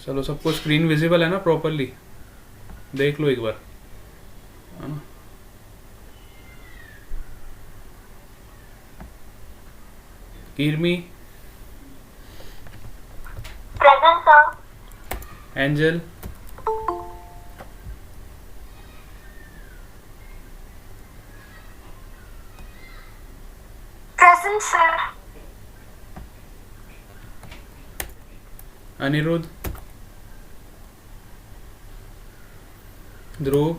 चलो सबको screen visible है ना प्रॉपरली? देख लो एक बार, है ना? Keermi, Present, sir. Angel, Present, sir. Aniruddh, Dhruv,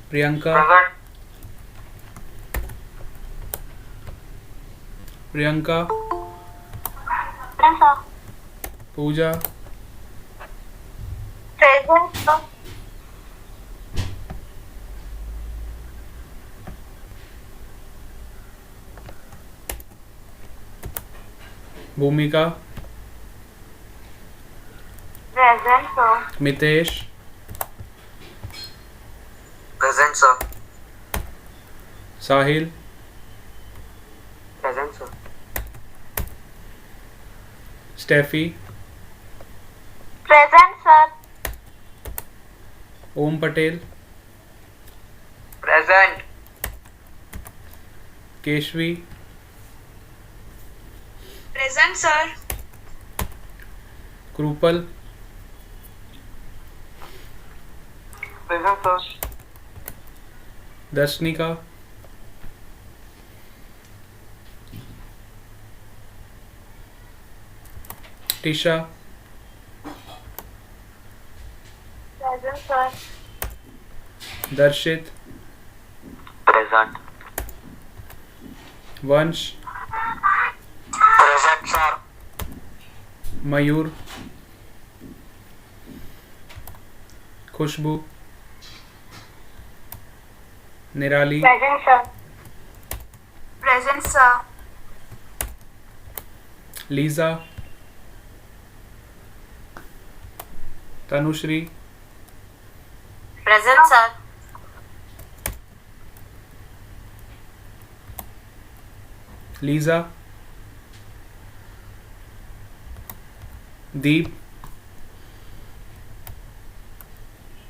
Priyanka, Present. Priyanka, Present, sir. Pooja, Present, sir. Bhumika, Present, sir. Mitesh, Present, sir. Sahil, Present, sir. Steffi, Present, sir. Om Patel, Present. Keshavi, Present, sir. Krupal, Present, sir. Darshanika, Tisha, Present, sir. Darshit, Present. Vansh, Present, sir. Mayur, Khushbu, Nirali, Present, sir. Present, sir. Liza, Tanushree, Present, sir. Liza, Deep,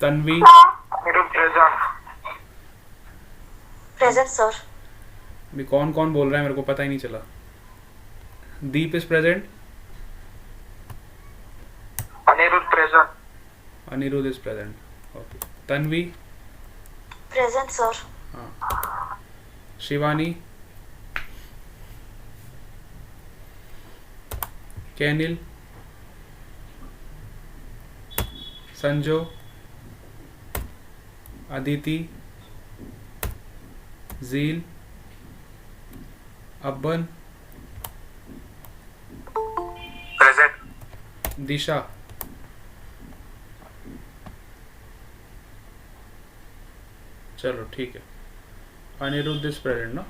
Tanvi, Present. Present, sir. भी कौन कौन बोल रहा है मेरे को पता ही नहीं चला। Deep is present, Anirudh, present. Anirudh is present, okay. Tanvi, Present, sir. हाँ। शिवानी, कैनिल, संजो, अदिति, जील, अब्बन, Present. दिशा, चलो ठीक है। अनिरुद्ध इज प्रेजेंट ना?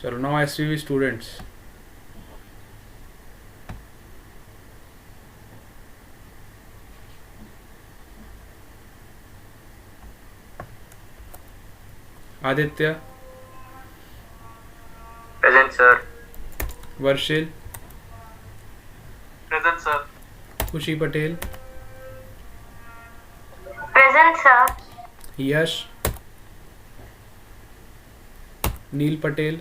चलो now SVV students, Aditya, Present, sir. Varshil, Present, sir. खुशी पटेल, Present, sir. यश, नील पटेल,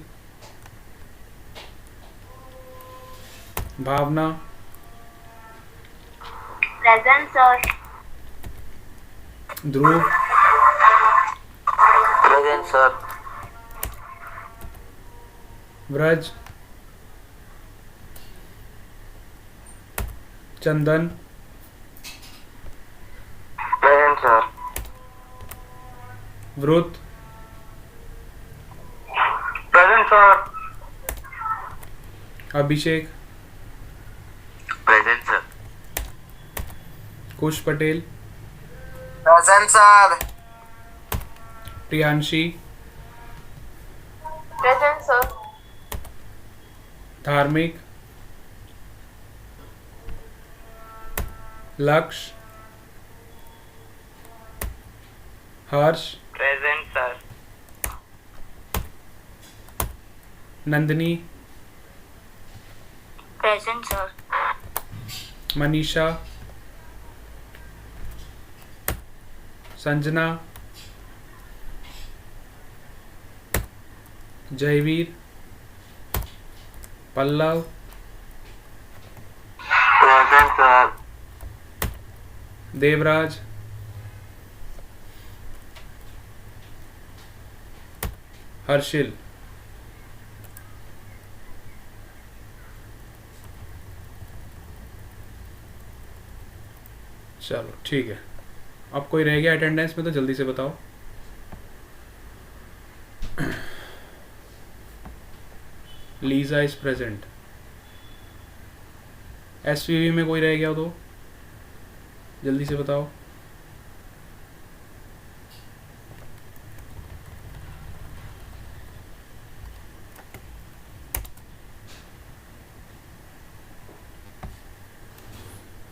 भावना, Present, sir. ध्रुव, Present, sir. व्रज, चंदन, Present, sir. वृत, Present, sir. अभिषेक, Present, sir. कुश Patel, Present, sir. Priyanshi, Present, sir. धार्मिक, लक्ष्य, हर्ष, Present, sir. Nandini, Present, sir. Manisha, Sanjana, Jaiveer, Pallav, Present, sir. Devraj, Harsil. चलो ठीक है, अब कोई रह गया अटेंडेंस में तो जल्दी से बताओ। Lisa is present. एसवीवी में कोई रह गया तो जल्दी से बताओ।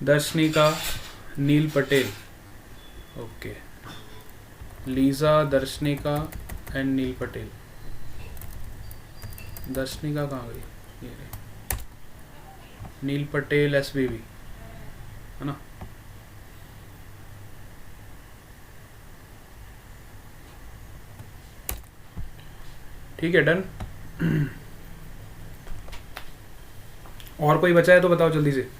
दर्शनिका, नील पटेल। Okay, Liza, Darshanika and Neel Patel. दर्शनिका कहाँ गई? ये रही। नील पटेल एसवीवी है ना। ठीक है, डन। और कोई बचा है तो बताओ जल्दी से।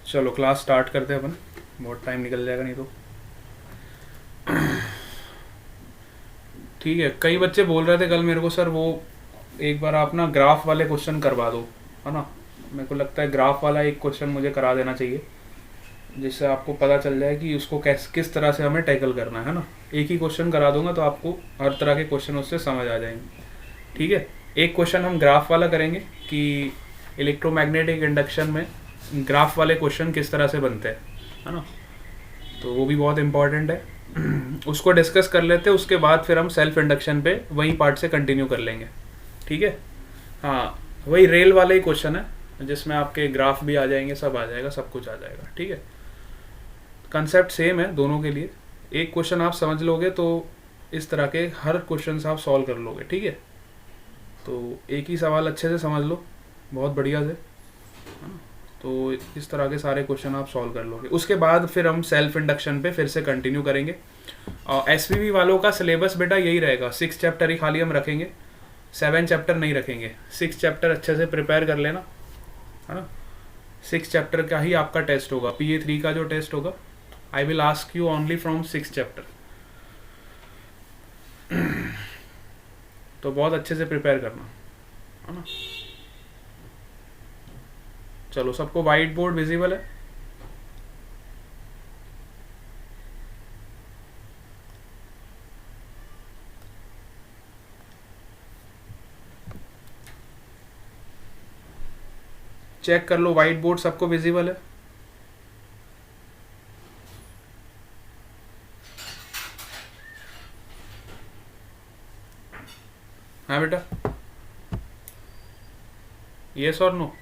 चलो क्लास स्टार्ट करते हैं अपन, बहुत टाइम निकल जाएगा नहीं तो। ठीक है, कई बच्चे बोल रहे थे कल मेरे को, सर वो एक बार आप ना ग्राफ वाले क्वेश्चन करवा दो, है ना। मेरे को लगता है ग्राफ वाला एक क्वेश्चन मुझे करा देना चाहिए, जिससे आपको पता चल जाए कि उसको किस तरह से हमें टैकल करना है ना। एक ही क्वेश्चन करा दूंगा तो आपको हर तरह के क्वेश्चन उससे समझ आ जाएंगे। ठीक है, एक क्वेश्चन हम ग्राफ वाला करेंगे कि इलेक्ट्रोमैग्नेटिक इंडक्शन में ग्राफ वाले क्वेश्चन किस तरह से बनते हैं, है ना। तो वो भी बहुत इंपॉर्टेंट है, उसको डिस्कस कर लेते हैं। उसके बाद फिर हम सेल्फ इंडक्शन पे वही पार्ट से कंटिन्यू कर लेंगे। ठीक है, हाँ वही रेल वाला ही क्वेश्चन है जिसमें आपके ग्राफ भी आ जाएंगे, सब आ जाएगा, सब कुछ आ जाएगा। ठीक है, कंसेप्ट सेम है दोनों के लिए। एक क्वेश्चन आप समझ लोगे तो इस तरह के हर क्वेश्चन आप सॉल्व कर लोगे। ठीक है, तो एक ही सवाल अच्छे से समझ लो बहुत बढ़िया से, तो इस तरह के सारे क्वेश्चन आप सॉल्व कर लोगे। उसके बाद फिर हम सेल्फ इंडक्शन पे फिर से कंटिन्यू करेंगे। और एसवीवी वालों का सिलेबस बेटा यही रहेगा, 6 चैप्टर ही खाली हम रखेंगे, 7 चैप्टर नहीं रखेंगे। 6 चैप्टर अच्छे से प्रिपेयर कर लेना, है ना। 6 चैप्टर का ही आपका टेस्ट होगा, PA3 का जो टेस्ट होगा। I will ask you only from 6 chapter. तो बहुत अच्छे से प्रिपेयर करना, है ना। चलो, सबको वाइट बोर्ड विजिबल है? चेक कर लो, वाइट बोर्ड सबको विजिबल है? हाँ बेटा, यस और नो?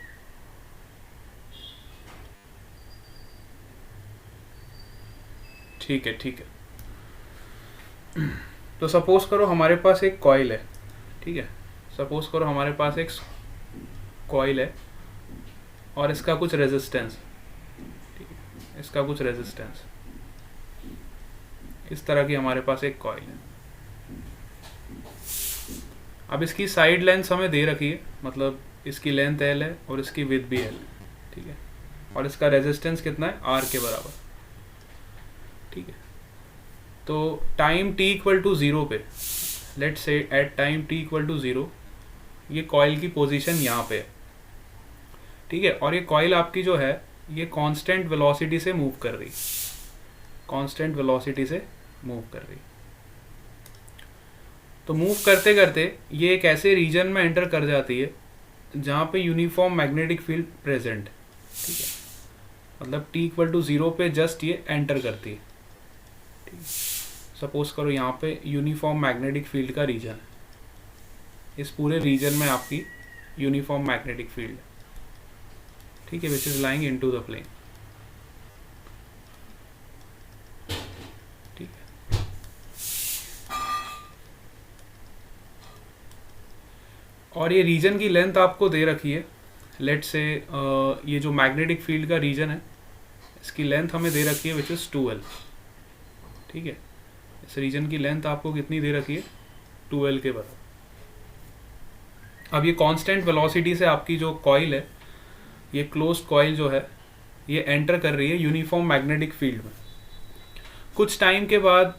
ठीक है, ठीक है। तो सपोज करो हमारे पास एक कॉइल है। ठीक है, सपोज करो हमारे पास एक कॉइल है और इसका कुछ रेजिस्टेंस, ठीक है, इसका कुछ रेजिस्टेंस, इस तरह की हमारे पास एक कॉइल है। अब इसकी साइड लेंथ हमें दे रखी है, मतलब इसकी लेंथ L है और इसकी विड्थ भी L है। ठीक है, और इसका रेजिस्टेंस कितना है? R के बराबर। ठीक है, तो टाइम t इक्वल टू 0 पे, let's say at time t equal to 0, ये कॉइल की पोजीशन यहाँ पे है। ठीक है, और ये कॉइल आपकी जो है ये कांस्टेंट वेलोसिटी से मूव कर रही, कांस्टेंट वेलोसिटी से मूव कर रही। तो मूव करते करते ये एक ऐसे रीजन में एंटर कर जाती है जहाँ पे यूनिफॉर्म मैग्नेटिक फील्ड प्रेजेंट। ठीक है, मतलब t इक्वल टू 0 पे जस्ट ये एंटर करती है। ठीक है, सपोज करो यहाँ पे यूनिफॉर्म मैग्नेटिक फील्ड का रीजन है, इस पूरे रीजन में आपकी यूनिफॉर्म मैग्नेटिक फील्ड है। ठीक है, which is lying into the plane. और ये रीजन की लेंथ आपको दे रखी है, लेट से ये जो मैग्नेटिक फील्ड का रीजन है इसकी लेंथ हमें दे रखी है विच इज़ 2L। ठीक है, इस रीजन की लेंथ आपको कितनी दे रखी है, 2L के बराबर। अब ये कांस्टेंट वेलोसिटी से आपकी जो कॉइल है, ये क्लोज्ड कॉइल जो है, ये एंटर कर रही है यूनिफॉर्म मैग्नेटिक फील्ड में। कुछ टाइम के बाद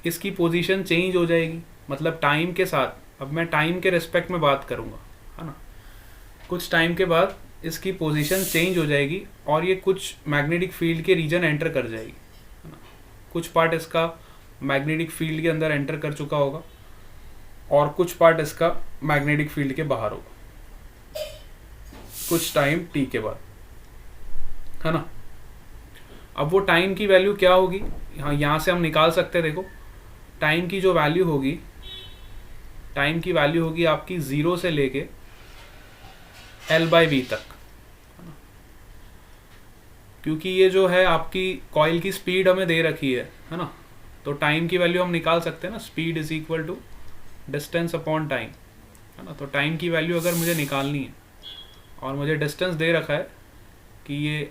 इसकी पोजीशन चेंज हो जाएगी, मतलब टाइम के साथ, अब मैं टाइम के रिस्पेक्ट में बात करूँगा, है ना। कुछ टाइम के बाद इसकी पोजीशन चेंज हो जाएगी और ये कुछ मैग्नेटिक फील्ड के रीजन एंटर कर जाएगी, है ना। कुछ पार्ट इसका मैग्नेटिक फील्ड के अंदर एंटर कर चुका होगा और कुछ पार्ट इसका मैग्नेटिक फील्ड के बाहर होगा कुछ टाइम टी के बाद, है ना। अब वो टाइम की वैल्यू क्या होगी, यहाँ से हम निकाल सकते हैं। देखो टाइम की जो वैल्यू होगी, टाइम की वैल्यू होगी आपकी 0 से लेके L/V तक, क्योंकि ये जो है आपकी कॉइल की स्पीड हमें दे रखी है ना। तो टाइम की वैल्यू हम निकाल सकते हैं ना, speed is equal to distance upon time, है ना। तो टाइम की वैल्यू अगर मुझे निकालनी है और मुझे डिस्टेंस दे रखा है कि ये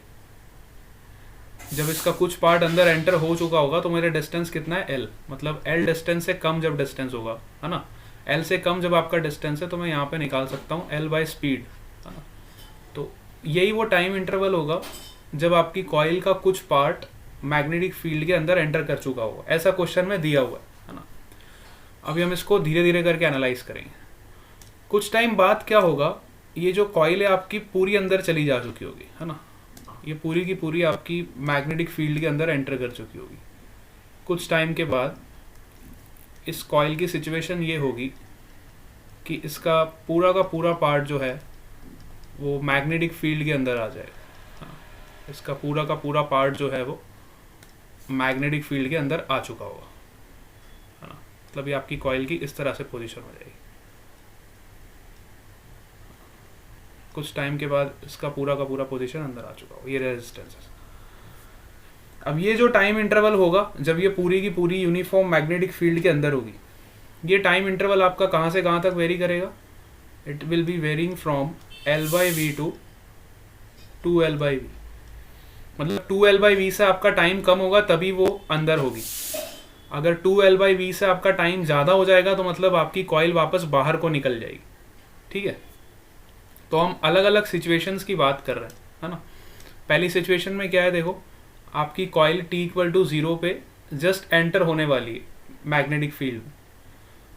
जब इसका कुछ पार्ट अंदर एंटर हो चुका होगा तो मेरा डिस्टेंस कितना है, L, मतलब L डिस्टेंस से कम जब डिस्टेंस होगा, है ना। L से कम जब आपका डिस्टेंस है तो मैं यहाँ पे निकाल सकता हूँ L/स्पीड, है ना। तो यही वो टाइम इंटरवल होगा जब आपकी कॉइल का कुछ पार्ट मैग्नेटिक फील्ड के अंदर एंटर कर चुका होगा। ऐसा क्वेश्चन में दिया हुआ है ना। अभी हम इसको धीरे धीरे करके एनालाइज करेंगे। कुछ टाइम बाद क्या होगा, ये जो कॉइल है आपकी पूरी अंदर चली जा चुकी होगी, है ना। ये पूरी की पूरी आपकी मैग्नेटिक फील्ड के अंदर एंटर कर चुकी होगी। कुछ टाइम के बाद इस कॉइल की सिचुएशन ये होगी कि इसका पूरा का पूरा पार्ट जो है वो मैग्नेटिक फील्ड के अंदर आ जाएगा। हाँ, इसका पूरा का पूरा पार्ट जो है वो मैग्नेटिक फील्ड के अंदर आ चुका होगा, है ना। मतलब ये आपकी कॉइल की इस तरह से पोजीशन हो जाएगी। कुछ टाइम के बाद इसका पूरा का पूरा पोजीशन अंदर आ चुका होगा, ये रेजिस्टेंस है। अब ये जो टाइम इंटरवल होगा जब ये पूरी की पूरी यूनिफॉर्म मैग्नेटिक फील्ड के अंदर होगी, ये टाइम इंटरवल आपका कहाँ से कहाँ तक वेरी करेगा, it will be varying from L/V to 2L/V। मतलब 2L/V से आपका टाइम कम होगा तभी वो अंदर होगी। अगर 2L/V से आपका टाइम ज़्यादा हो जाएगा तो मतलब आपकी कॉइल वापस बाहर को निकल जाएगी। ठीक है, तो हम अलग अलग सिचुएशंस की बात कर रहे हैं, है ना। पहली सिचुएशन में क्या है, देखो आपकी कॉइल t=0 पे जस्ट एंटर होने वाली है मैग्नेटिक फील्ड में।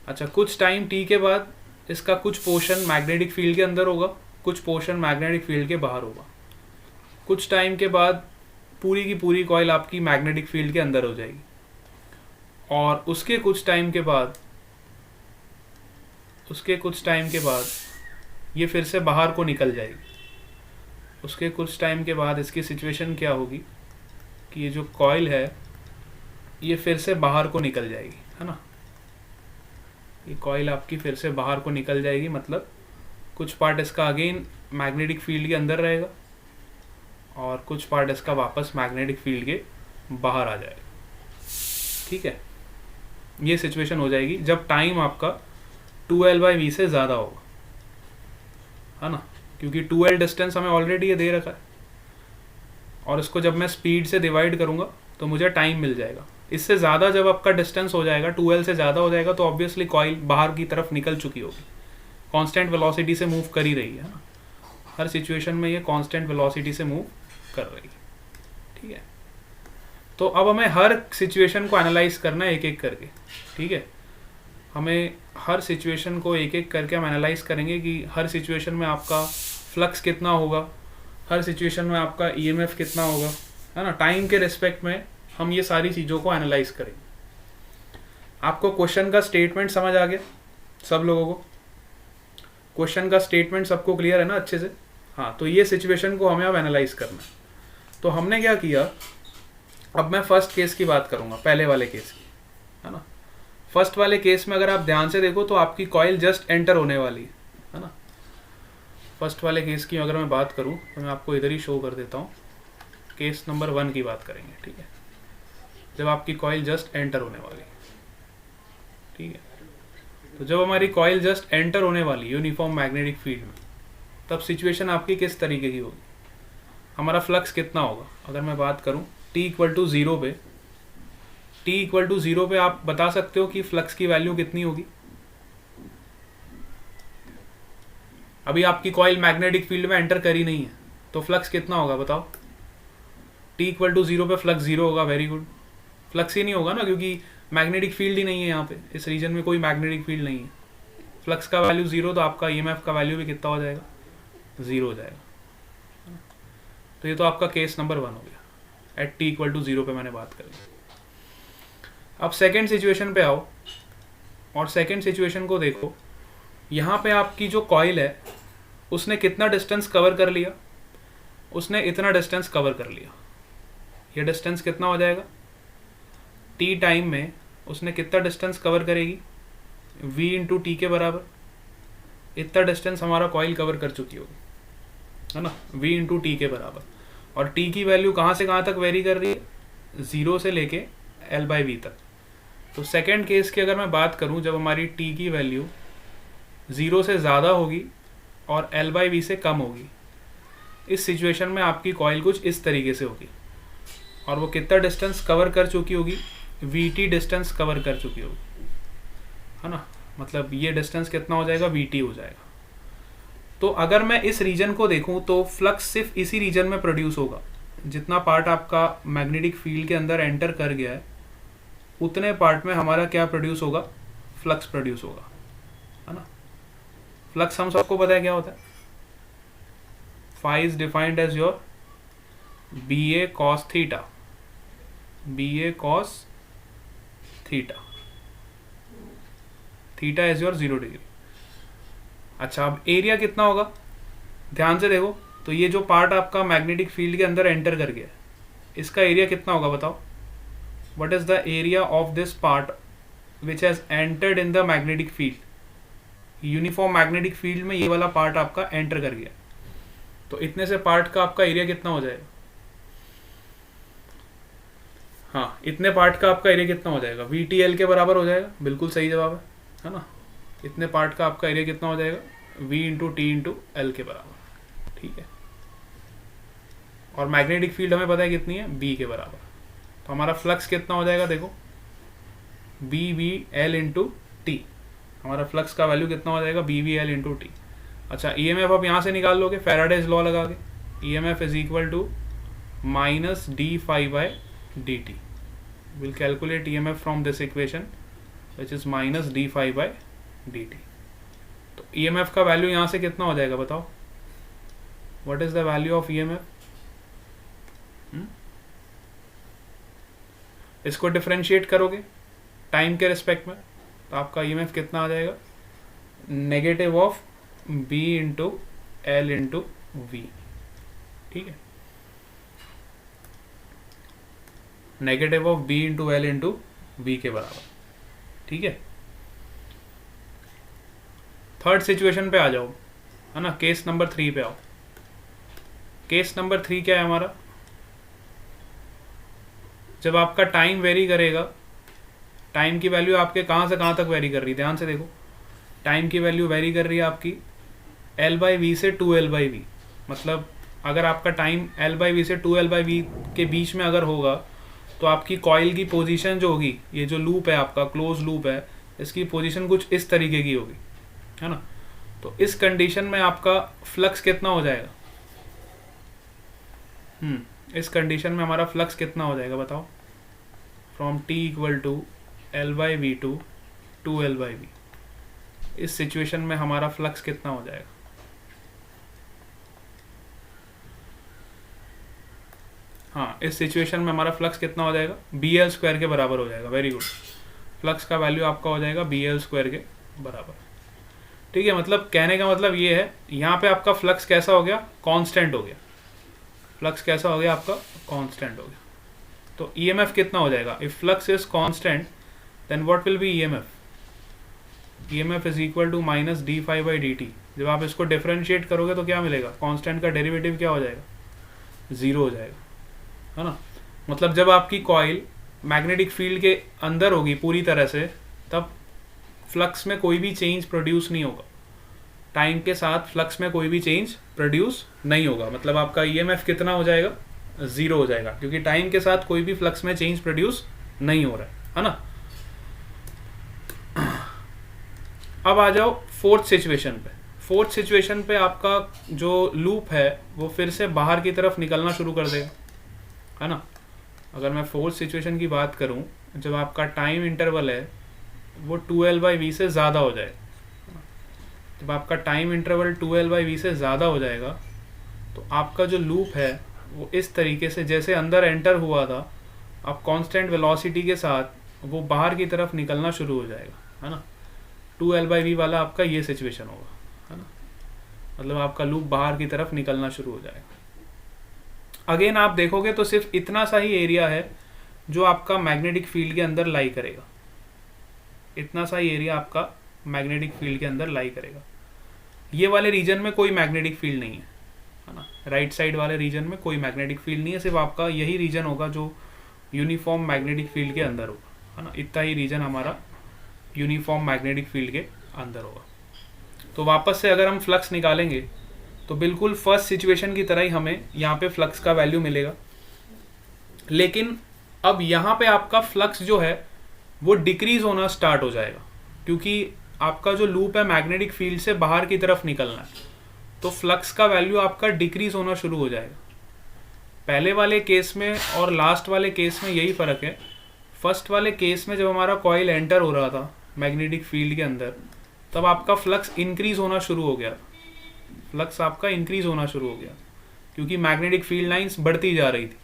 अच्छा, कुछ टाइम t के बाद इसका कुछ पोर्शन मैग्नेटिक फील्ड के अंदर होगा, कुछ पोर्शन मैग्नेटिक फील्ड के बाहर होगा। कुछ टाइम के बाद पूरी की पूरी कॉइल आपकी मैग्नेटिक फील्ड के अंदर हो जाएगी और उसके कुछ टाइम के बाद ये फिर से बाहर को निकल जाएगी। उसके कुछ टाइम के बाद इसकी सिचुएशन क्या होगी कि ये जो कॉइल है ये फिर से बाहर को निकल जाएगी, है ना। ये कॉइल आपकी फिर से बाहर को निकल जाएगी, मतलब कुछ पार्ट इसका अगेन मैग्नेटिक फील्ड के अंदर रहेगा और कुछ पार्ट इसका वापस मैग्नेटिक फील्ड के बाहर आ जाएगा। ठीक है, ये सिचुएशन हो जाएगी जब टाइम आपका 2L/V से ज़्यादा होगा, है ना, क्योंकि 2L डिस्टेंस हमें ऑलरेडी ये दे रखा है और इसको जब मैं स्पीड से डिवाइड करूँगा तो मुझे टाइम मिल जाएगा। इससे ज़्यादा जब आपका डिस्टेंस हो जाएगा, 2L से ज़्यादा हो जाएगा, तो ऑब्वियसली कॉइल बाहर की तरफ निकल चुकी होगी, कांस्टेंट वेलोसिटी से मूव कर ही रही है ना। हर सिचुएशन में ये कांस्टेंट वेलोसिटी से मूव कर रही है। ठीक है, तो अब हमें हर सिचुएशन को एनालाइज करना है एक एक करके। ठीक है, हमें हर सिचुएशन को एक एक करके हम एनालाइज करेंगे कि हर सिचुएशन में आपका फ्लक्स कितना होगा, हर सिचुएशन में आपका EMF कितना होगा, है ना। टाइम के रिस्पेक्ट में हम ये सारी चीज़ों को एनालाइज करेंगे। आपको क्वेश्चन का स्टेटमेंट समझ आ गया सब लोगों को? क्वेश्चन का स्टेटमेंट सबको क्लियर है ना अच्छे से? हाँ, तो ये सिचुएशन को हमें अब एनालाइज करना है। तो हमने क्या किया, अब मैं फर्स्ट केस की बात करूँगा, पहले वाले केस की, है ना। फर्स्ट वाले केस में अगर आप ध्यान से देखो तो आपकी कॉइल जस्ट एंटर होने वाली है ना। फर्स्ट वाले केस की अगर मैं बात करूँ तो मैं आपको इधर ही शो कर देता हूँ। केस नंबर 1 की बात करेंगे। ठीक है, जब आपकी कॉइल जस्ट एंटर होने वाली, ठीक है, तो जब हमारी कॉइल जस्ट एंटर होने वाली यूनिफॉर्म मैग्नेटिक फील्ड में, तब सिचुएशन आपकी किस तरीके की होगी, हमारा फ्लक्स कितना होगा। अगर मैं बात करूं t इक्वल टू 0 पे, t इक्वल टू 0 पे आप बता सकते हो कि फ्लक्स की वैल्यू कितनी होगी। अभी आपकी कॉइल मैग्नेटिक फील्ड में एंटर करी नहीं है, तो फ्लक्स कितना होगा बताओ। t इक्वल टू 0 पे फ्लक्स 0 होगा। वेरी गुड, फ्लक्स ही नहीं होगा ना, क्योंकि मैग्नेटिक फील्ड ही नहीं है यहाँ पे, इस रीजन में कोई मैग्नेटिक फील्ड नहीं है। फ्लक्स का वैल्यू 0, तो आपका ईएमएफ का वैल्यू भी कितना हो जाएगा, 0 हो जाएगा। तो ये तो आपका केस नंबर 1 हो गया, एट t इक्वल टू 0 पे मैंने बात करी। अब सेकेंड सिचुएशन पे आओ, और सेकेंड सिचुएशन को देखो। यहाँ पे आपकी जो कॉइल है उसने कितना डिस्टेंस कवर कर लिया, उसने इतना डिस्टेंस कवर कर लिया। ये डिस्टेंस कितना हो जाएगा, t टाइम में उसने कितना डिस्टेंस कवर करेगी, v इंटू टी के बराबर। इतना डिस्टेंस हमारा कॉइल कवर कर चुकी होगी, है ना, v इंटू टी के बराबर। और t की वैल्यू कहाँ से कहाँ तक वेरी कर रही है, 0 से लेके l/v तक। तो सेकेंड केस की अगर मैं बात करूँ, जब हमारी t की वैल्यू 0 से ज़्यादा होगी और l/v से कम होगी, इस सिचुएशन में आपकी कॉइल कुछ इस तरीके से होगी। और वो कितना डिस्टेंस कवर कर चुकी होगी, vt डिस्टेंस कवर कर चुकी होगी, है ना। मतलब ये डिस्टेंस कितना हो जाएगा, vt हो जाएगा। तो अगर मैं इस रीजन को देखूं तो फ्लक्स सिर्फ इसी रीजन में प्रोड्यूस होगा। जितना पार्ट आपका मैग्नेटिक फील्ड के अंदर एंटर कर गया है, उतने पार्ट में हमारा क्या प्रोड्यूस होगा, फ्लक्स प्रोड्यूस होगा, है ना। फ्लक्स हम सबको पता है क्या होता है, phi is defined as your BA cos theta, BA cos theta, theta is your 0 degree. अच्छा, अब एरिया कितना होगा, ध्यान से देखो। तो ये जो पार्ट आपका मैग्नेटिक फील्ड के अंदर एंटर कर गया है, इसका एरिया कितना होगा बताओ। What is the area of this part which has entered in the magnetic field. Uniform magnetic field में ये वाला पार्ट आपका एंटर कर गया, तो इतने से पार्ट का आपका एरिया कितना हो जाएगा। हाँ, इतने पार्ट का आपका एरिया कितना हो जाएगा, VTL के बराबर हो जाएगा। बिल्कुल सही जवाब है ना। इतने पार्ट का आपका एरिया कितना हो जाएगा, V into T into L के बराबर, ठीक है। और मैग्नेटिक फील्ड हमें पता है कितनी है, B के बराबर। तो हमारा फ्लक्स कितना हो जाएगा, देखो BVL इंटू टी। हमारा फ्लक्स का वैल्यू कितना हो जाएगा, BVL इंटू टी। अच्छा, EMF आप यहाँ से निकाल लोगे फैराडेज लॉ लगा के। EMF is equal to minus d∅/dt। We'll calculate EMF from this equation which is minus d∅/dt। तो EMF का वैल्यू यहाँ से कितना हो जाएगा बताओ। What is the value of EMF? इसको डिफरेंशिएट करोगे टाइम के रिस्पेक्ट में, तो आपका EMF कितना आ जाएगा, negative of B into L into V, ठीक है। Negative of B into L into V के बराबर, ठीक है। थर्ड सिचुएशन पे आ जाओ, है ना, केस नंबर 3 पे आओ। केस नंबर 3 क्या है हमारा, जब आपका टाइम वेरी करेगा, टाइम की वैल्यू आपके कहाँ से कहाँ तक वेरी कर रही है, ध्यान से देखो। टाइम की वैल्यू वेरी कर रही है आपकी L/V से 2L/V। मतलब अगर आपका टाइम L/V से 2L/V के बीच में अगर होगा, तो आपकी कॉइल की पोजीशन जो होगी, ये जो लूप है आपका क्लोज लूप है, इसकी पोजीशन कुछ इस तरीके की होगी, है ना। तो इस कंडीशन में आपका फ्लक्स कितना हो जाएगा, इस कंडीशन में हमारा फ्लक्स कितना हो जाएगा बताओ, from t equal to L/V to 2L/V। इस सिचुएशन में हमारा फ्लक्स कितना हो जाएगा, हाँ, इस सिचुएशन में हमारा फ्लक्स कितना हो जाएगा, BL² के बराबर हो जाएगा। वेरी गुड, फ्लक्स का वैल्यू आपका हो जाएगा BL² के बराबर, ठीक है। मतलब कहने का मतलब ये है, यहाँ पे आपका फ्लक्स कैसा हो गया, कांस्टेंट हो गया। फ्लक्स कैसा हो गया आपका, कांस्टेंट हो गया। तो EMF कितना हो जाएगा, if flux is constant then what will be EMF। EMF is equal to minus d∅/dt। जब आप इसको डिफरेंशिएट करोगे तो क्या मिलेगा, कांस्टेंट का डेरिवेटिव क्या हो जाएगा, 0 हो जाएगा, है ना। मतलब जब आपकी कॉइल मैग्नेटिक फील्ड के अंदर होगी पूरी तरह से, तब फ्लक्स में कोई भी चेंज प्रोड्यूस नहीं होगा, टाइम के साथ फ्लक्स में कोई भी चेंज प्रोड्यूस नहीं होगा, मतलब आपका ईएमएफ कितना हो जाएगा, 0 हो जाएगा, क्योंकि टाइम के साथ कोई भी फ्लक्स में चेंज प्रोड्यूस नहीं हो रहा है ना। अब आ जाओ फोर्थ सिचुएशन पे। फोर्थ सिचुएशन पे आपका जो लूप है वो फिर से बाहर की तरफ निकलना शुरू कर देगा, है ना। अगर मैं फोर्थ सिचुएशन की बात करूं, जब आपका टाइम इंटरवल है वो 2L/v से ज़्यादा हो जाएगा, जब आपका टाइम इंटरवल 2L/v से ज़्यादा हो जाएगा तो आपका जो लूप है वो इस तरीके से जैसे अंदर एंटर हुआ था, अब कांस्टेंट वेलोसिटी के साथ वो बाहर की तरफ निकलना शुरू हो जाएगा, है ना। 2L/v वाला आपका ये सिचुएशन होगा, है ना, मतलब आपका लूप बाहर की तरफ निकलना शुरू हो जाएगा। अगेन आप देखोगे तो सिर्फ इतना सा ही एरिया है जो आपका मैग्नेटिक फील्ड के अंदर लाई करेगा, इतना सा ही एरिया आपका मैग्नेटिक फील्ड के अंदर लाई करेगा। ये वाले रीजन में कोई मैग्नेटिक फील्ड नहीं है ना, राइट साइड वाले रीजन में कोई मैग्नेटिक फील्ड नहीं है, सिर्फ आपका यही रीजन होगा जो यूनिफॉर्म मैग्नेटिक फील्ड के अंदर होगा, है ना। इतना ही रीजन हमारा यूनिफॉर्म मैग्नेटिक फील्ड के अंदर होगा। तो वापस से अगर हम फ्लक्स निकालेंगे तो बिल्कुल फर्स्ट सिचुएशन की तरह ही हमें यहाँ पे फ्लक्स का वैल्यू मिलेगा, लेकिन अब यहाँ पे आपका फ्लक्स जो है वो डिक्रीज होना स्टार्ट हो जाएगा, क्योंकि आपका जो लूप है मैग्नेटिक फील्ड से बाहर की तरफ निकलना है, तो फ्लक्स का वैल्यू आपका डिक्रीज होना शुरू हो जाएगा। पहले वाले केस में और लास्ट वाले केस में यही फ़र्क है। फर्स्ट वाले केस में जब हमारा कॉइल एंटर हो रहा था मैग्नेटिक फील्ड के अंदर, तब आपका फ्लक्स इंक्रीज होना शुरू हो गया, फ्लक्स आपका इंक्रीज होना शुरू हो गया, क्योंकि मैग्नेटिक फील्ड लाइंस बढ़ती जा रही थी।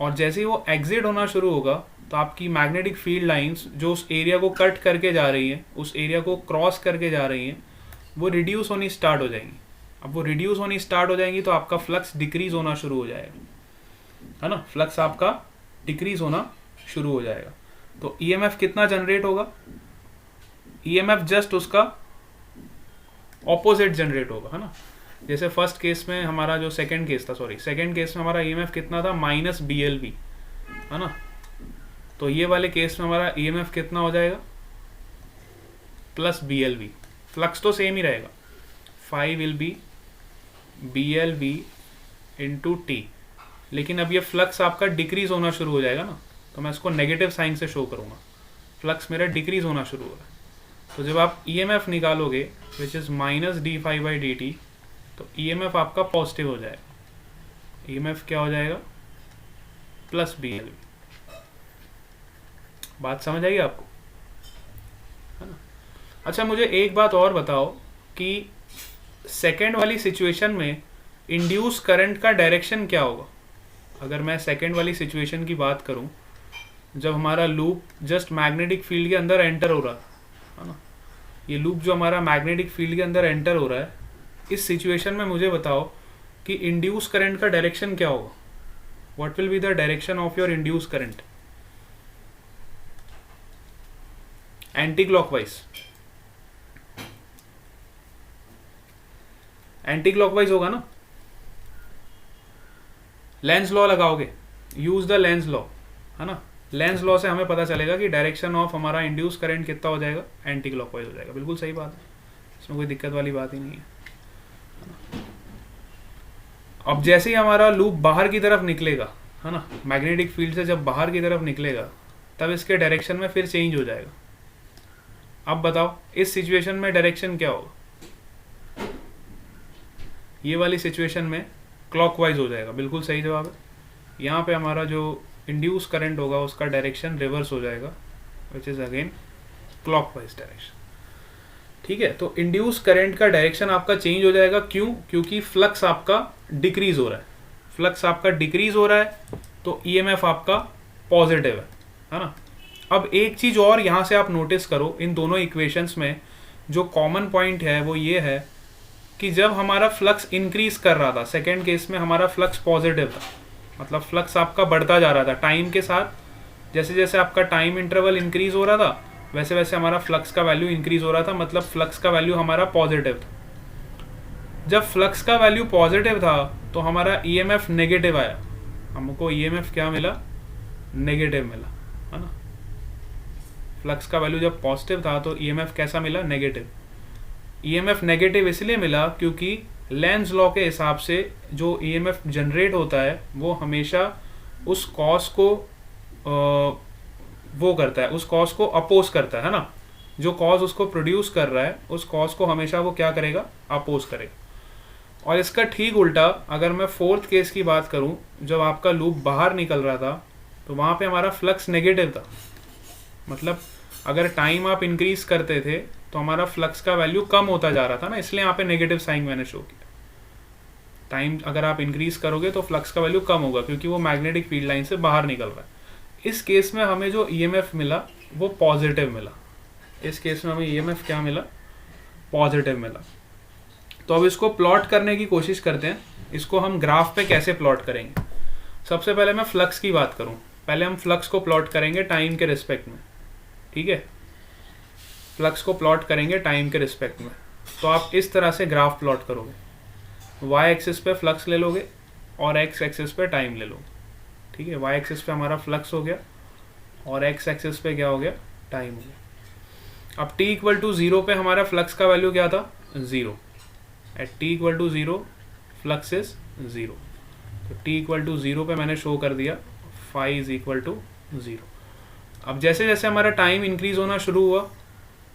और जैसे ही वो एग्जिट होना शुरू होगा तो आपकी मैग्नेटिक फील्ड लाइंस जो उस एरिया को कट करके जा रही हैं, उस एरिया को क्रॉस करके जा रही हैं, वो रिड्यूस होनी स्टार्ट हो जाएंगी। अब वो रिड्यूस होनी स्टार्ट हो जाएंगी तो आपका फ्लक्स डिक्रीज होना शुरू हो जाएगा, है ना, फ्लक्स आपका डिक्रीज होना शुरू हो जाएगा। तो ईएमएफ कितना जनरेट होगा, ईएमएफ जस्ट उसका ऑपोजिट जनरेट होगा, है ना। जैसे फर्स्ट केस में हमारा जो सेकंड केस में हमारा ईएमएफ कितना था, -BLV, है ना। तो ये वाले केस में हमारा ईएमएफ कितना हो जाएगा, +BLV। फ्लक्स तो सेम ही रहेगा, phi will be BLV × T, लेकिन अब ये फ्लक्स आपका डिक्रीज होना शुरू हो जाएगा ना, तो मैं इसको नेगेटिव साइन से शो करूंगा, फ्लक्स मेरा डिक्रीज होना शुरू हो रहा है। तो जब आप ईएमएफ निकालोगे विच इज़ -dϕ/dt, तो ईएमएफ आपका पॉजिटिव हो जाएगा, ईएमएफ क्या हो जाएगा, +BLV। बात समझ आई आपको, है ना। अच्छा मुझे एक बात और बताओ कि सेकेंड वाली सिचुएशन में इंड्यूस करंट का डायरेक्शन क्या होगा। अगर मैं सेकेंड वाली सिचुएशन की बात करूं, जब हमारा लूप जस्ट मैग्नेटिक फील्ड के अंदर एंटर हो रहा है ना, ये लूप जो हमारा मैग्नेटिक फील्ड के अंदर एंटर हो रहा है, इस सिचुएशन में मुझे बताओ कि इंड्यूस करंट का डायरेक्शन क्या होगा, what will be the direction of your induce current. Anti clockwise होगा ना, लेंस लॉ लगाओगे, यूज द लेंस लॉ, है ना। लेंस लॉ से हमें पता चलेगा कि डायरेक्शन ऑफ हमारा इंड्यूस करंट कितना हो जाएगा, एंटी क्लॉकवाइज हो जाएगा। बिल्कुल सही बात है, इसमें कोई दिक्कत वाली बात ही नहीं है। अब जैसे ही हमारा लूप बाहर की तरफ निकलेगा, है ना, मैग्नेटिक फील्ड से जब बाहर की तरफ निकलेगा तब इसके डायरेक्शन में फिर चेंज हो जाएगा। अब बताओ इस सिचुएशन में डायरेक्शन क्या होगा, ये वाली सिचुएशन में क्लॉकवाइज हो जाएगा। बिल्कुल सही जवाब है। यहाँ पे हमारा जो इंड्यूस करंट होगा उसका डायरेक्शन रिवर्स हो जाएगा, which is again clockwise direction. ठीक है, तो इंड्यूस करंट का डायरेक्शन आपका चेंज हो जाएगा। क्यों? क्योंकि फ्लक्स आपका डिक्रीज हो रहा है। फ्लक्स आपका डिक्रीज हो रहा है तो ईएमएफ आपका पॉजिटिव है ना। अब एक चीज और यहाँ से आप नोटिस करो, इन दोनों इक्वेशंस में जो कॉमन पॉइंट है वो ये है कि जब हमारा फ्लक्स इंक्रीज कर रहा था, सेकेंड केस में हमारा फ्लक्स पॉजिटिव था, मतलब फ्लक्स आपका बढ़ता जा रहा था टाइम के साथ। जैसे जैसे आपका टाइम इंटरवल इंक्रीज हो रहा था वैसे वैसे हमारा फ्लक्स का वैल्यू इंक्रीज हो रहा था, मतलब फ्लक्स का वैल्यू हमारा पॉजिटिव था। जब फ्लक्स का वैल्यू पॉजिटिव था तो हमारा ईएमएफ नेगेटिव आया, हमको ईएमएफ क्या मिला, नेगेटिव मिला, है ना। फ्लक्स का वैल्यू जब पॉजिटिव था तो ईएमएफ कैसा मिला, नेगेटिव। ईएमएफ नेगेटिव इसलिए मिला क्योंकि लेंज लॉ के हिसाब से जो ईएमएफ जनरेट होता है वो हमेशा उस कॉज को वो करता है, उस कॉज को अपोज करता है ना। जो कॉज उसको प्रोड्यूस कर रहा है उस कॉज को हमेशा वो क्या करेगा, अपोज करेगा। और इसका ठीक उल्टा अगर मैं फोर्थ केस की बात करूं, जब आपका लूप बाहर निकल रहा था तो वहां पे हमारा फ्लक्स नेगेटिव था। मतलब अगर टाइम आप इंक्रीज करते थे तो हमारा फ्लक्स का वैल्यू कम होता जा रहा था ना, इसलिए यहाँ पे नेगेटिव साइन मैंने शो किया। टाइम अगर आप इंक्रीज करोगे तो फ्लक्स का वैल्यू कम होगा क्योंकि वो मैग्नेटिक फील्ड लाइन से बाहर निकल रहा है। इस केस में हमें जो ईएमएफ मिला वो पॉजिटिव मिला। इस केस में हमें ईएमएफ क्या मिला, पॉजिटिव मिला। तो अब इसको प्लॉट करने की कोशिश करते हैं। इसको हम ग्राफ पे कैसे प्लॉट करेंगे। सबसे पहले मैं फ्लक्स की बात करूं, पहले हम फ्लक्स को प्लॉट करेंगे टाइम के रिस्पेक्ट में, ठीक है। फ्लक्स को प्लॉट करेंगे टाइम के रिस्पेक्ट में। तो आप इस तरह से ग्राफ प्लॉट करोगे, वाई एक्सिस पे फ्लक्स ले लोगे और एक्स एक्सिस पे टाइम ले लोगे, ठीक है। वाई एक्सिस पे हमारा फ्लक्स हो गया और एक्स एक्सिस पे क्या हो गया, टाइम हो गया। अब t इक्वल टू 0 पे हमारा फ्लक्स का वैल्यू क्या था, 0। At t equal to 0 flux is 0। तो t इक्वल टू 0 पे मैंने शो कर दिया फाई इज इक्वल टू 0। अब जैसे जैसे हमारा टाइम इंक्रीज होना शुरू हुआ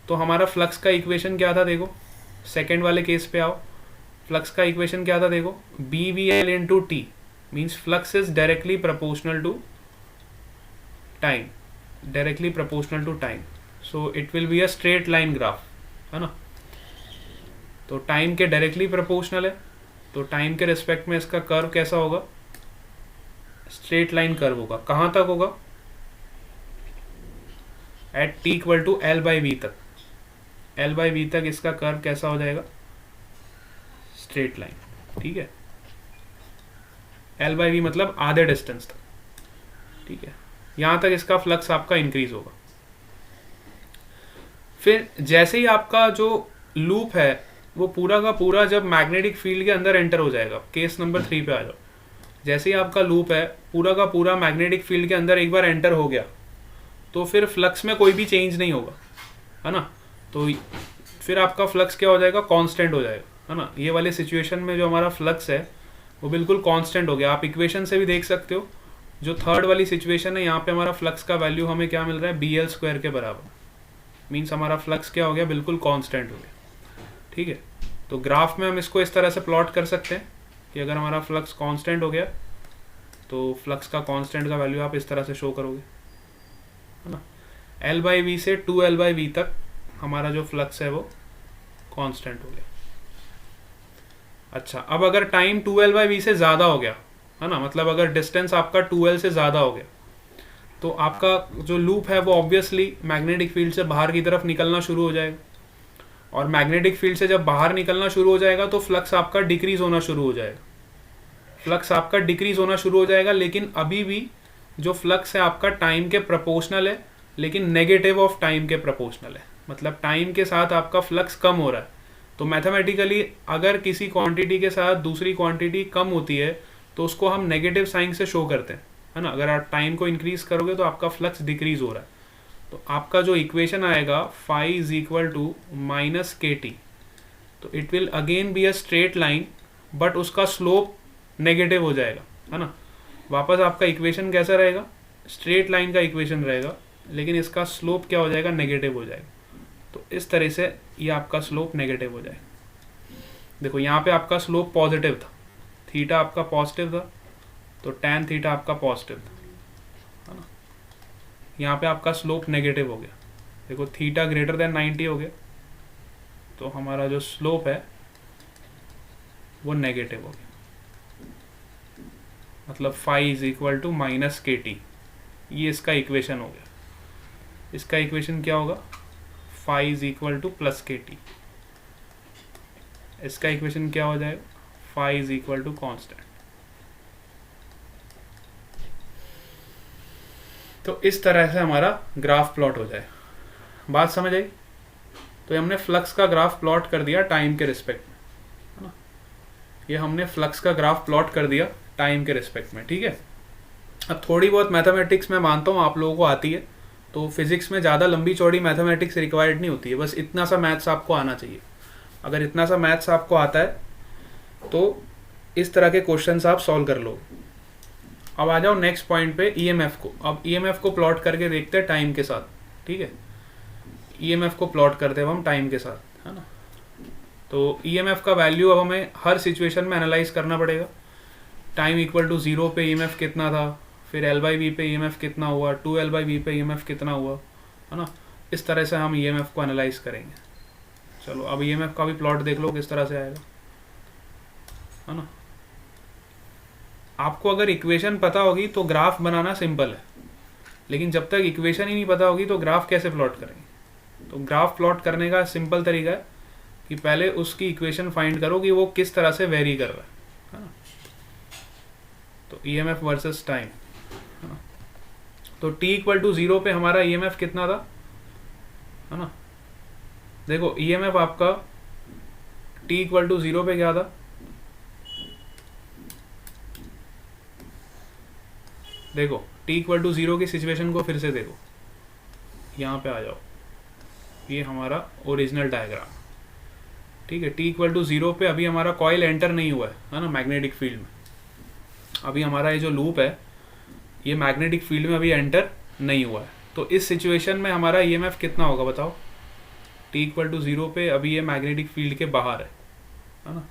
तो हमारा फ्लक्स का इक्वेशन क्या था, देखो सेकेंड वाले केस पे आओ। फ्लक्स का इक्वेशन क्या था, देखो BVL into T means flux is directly proportional to time, directly proportional to time. So it will be a straight line graph, है ना। तो टाइम के डायरेक्टली प्रोपोर्शनल है तो टाइम के रिस्पेक्ट में इसका कर्व कैसा होगा, स्ट्रेट लाइन कर्व होगा। कहाँ तक होगा, at t equal to L by V तक। L बाई वी तक इसका कर्व कैसा हो जाएगा, स्ट्रेट लाइन, ठीक है। L बाई वी मतलब आधे डिस्टेंस तक, ठीक है। यहां तक इसका फ्लक्स आपका इंक्रीज होगा। फिर जैसे ही आपका जो लूप है वो पूरा का पूरा जब मैग्नेटिक फील्ड के अंदर एंटर हो जाएगा, केस नंबर 3 पे आ जाओ। जैसे ही आपका लूप है पूरा का पूरा मैग्नेटिक फील्ड के अंदर एक बार एंटर हो गया तो फिर फ्लक्स में कोई भी चेंज नहीं होगा, है ना। तो फिर आपका फ्लक्स क्या हो जाएगा, कांस्टेंट हो जाएगा, है ना। ये वाले सिचुएशन में जो हमारा फ्लक्स है वो बिल्कुल कांस्टेंट हो गया। आप इक्वेशन से भी देख सकते हो, जो थर्ड वाली सिचुएशन है यहाँ पे हमारा फ्लक्स का वैल्यू हमें क्या मिल रहा है, BL स्क्वायर के बराबर। मीन्स हमारा फ्लक्स क्या हो गया, बिल्कुल कांस्टेंट हो गया, ठीक है। तो ग्राफ में हम इसको इस तरह से प्लॉट कर सकते हैं कि अगर हमारा फ्लक्स कांस्टेंट हो गया तो फ्लक्स का कांस्टेंट का वैल्यू आप इस तरह से शो करोगे, है ना। L बाई वी से 2L बाई वी तक हमारा जो फ्लक्स है वो कांस्टेंट हो गया। अच्छा, अब अगर टाइम 2L बाई वी से ज़्यादा हो गया, है ना, मतलब अगर डिस्टेंस आपका 2L से ज़्यादा हो गया तो आपका जो लूप है वो ऑब्वियसली मैग्नेटिक फील्ड से बाहर की तरफ निकलना शुरू हो जाएगा। और मैग्नेटिक फील्ड से जब बाहर निकलना शुरू हो जाएगा तो फ्लक्स आपका डिक्रीज होना शुरू हो जाएगा। फ्लक्स आपका डिक्रीज होना शुरू हो जाएगा, लेकिन अभी भी जो फ्लक्स है आपका टाइम के प्रोपोर्शनल है, लेकिन नेगेटिव ऑफ टाइम के प्रोपोर्शनल है। मतलब टाइम के साथ आपका फ्लक्स कम हो रहा है। तो मैथमेटिकली अगर किसी क्वांटिटी के साथ दूसरी क्वांटिटी कम होती है तो उसको हम नेगेटिव साइन से शो करते हैं, है ना। अगर आप टाइम को इंक्रीज करोगे तो आपका फ्लक्स डिक्रीज हो रहा है। तो आपका जो इक्वेशन आएगा phi is equal to minus KT, तो it will again be a straight line but उसका स्लोप नेगेटिव हो जाएगा, है ना। वापस आपका इक्वेशन कैसा रहेगा, स्ट्रेट लाइन का इक्वेशन रहेगा, लेकिन इसका स्लोप क्या हो जाएगा, नेगेटिव हो जाएगा। तो इस तरह से ये आपका स्लोप नेगेटिव हो जाएगा। देखो यहाँ पे आपका स्लोप पॉजिटिव था, थीटा आपका पॉजिटिव था तो tan थीटा आपका पॉजिटिव था, है ना। यहाँ पे आपका स्लोप नेगेटिव हो गया। देखो थीटा ग्रेटर देन 90 हो गया तो हमारा जो स्लोप है वो नेगेटिव हो गया। मतलब phi is equal to minus KT, ये इसका इक्वेशन हो गया। इसका इक्वेशन क्या होगा, phi is equal to plus KT। इसका इक्वेशन क्या हो जाएगा, phi is equal to constant. तो इस तरह से हमारा ग्राफ प्लॉट हो जाए। बात समझ आई। तो हमने फ्लक्स का ग्राफ प्लॉट कर दिया टाइम के रिस्पेक्ट में, है ना। ये हमने फ्लक्स का ग्राफ प्लॉट कर दिया टाइम के रिस्पेक्ट में, ठीक है। अब थोड़ी बहुत मैथमेटिक्स मैं मानता हूँ आप लोगों को आती है, तो फिज़िक्स में ज़्यादा लंबी चौड़ी मैथमेटिक्स रिक्वायर्ड नहीं होती है, बस इतना सा मैथ्स आपको आना चाहिए। अगर इतना सा मैथ्स आपको आता है तो इस तरह के क्वेश्चंस आप सॉल्व कर लो। अब आ जाओ नेक्स्ट पॉइंट पे, ईएमएफ को। अब ईएमएफ को प्लॉट करके देखते हैं टाइम के साथ, ठीक है। ईएमएफ को प्लॉट करते हैं हम टाइम के साथ, है ना। तो ईएमएफ का वैल्यू अब हमें हर सिचुएशन में एनालाइज करना पड़ेगा। टाइम इक्वल टू 0 पे ईएमएफ कितना था, फिर L/V पे ईएमएफ कितना हुआ, 2L/V पे ईएमएफ कितना हुआ, है ना। इस तरह से हम ईएमएफ को एनालाइज करेंगे। चलो अब ईएमएफ का भी प्लॉट देख लो किस तरह से आएगा, है ना। आपको अगर इक्वेशन पता होगी तो ग्राफ बनाना सिंपल है, लेकिन जब तक इक्वेशन ही नहीं पता होगी तो ग्राफ कैसे प्लॉट करेंगे। तो ग्राफ प्लॉट करने का सिंपल तरीका है कि पहले उसकी इक्वेशन फाइंड करो कि वो किस तरह से वेरी कर रहा है ना। तो ईएमएफ वर्सेस टाइम, है ना। तो t इक्वल टू 0 पे हमारा ईएमएफ कितना था, है ना। देखो ईएमएफ आपका t इक्वल टू 0 पे क्या था, देखो t इक्वल टू 0 की सिचुएशन को फिर से देखो, यहाँ पे आ जाओ, ये हमारा ओरिजिनल डायग्राम, ठीक है। t इक्वल टू 0 पे अभी हमारा कॉइल एंटर नहीं हुआ है ना मैग्नेटिक फील्ड में। अभी हमारा ये जो लूप है ये मैग्नेटिक फील्ड में अभी एंटर नहीं हुआ है। तो इस सिचुएशन में हमारा ईएमएफ कितना होगा बताओ। t इक्वल टू 0 पे अभी ये मैग्नेटिक फील्ड के बाहर है ना,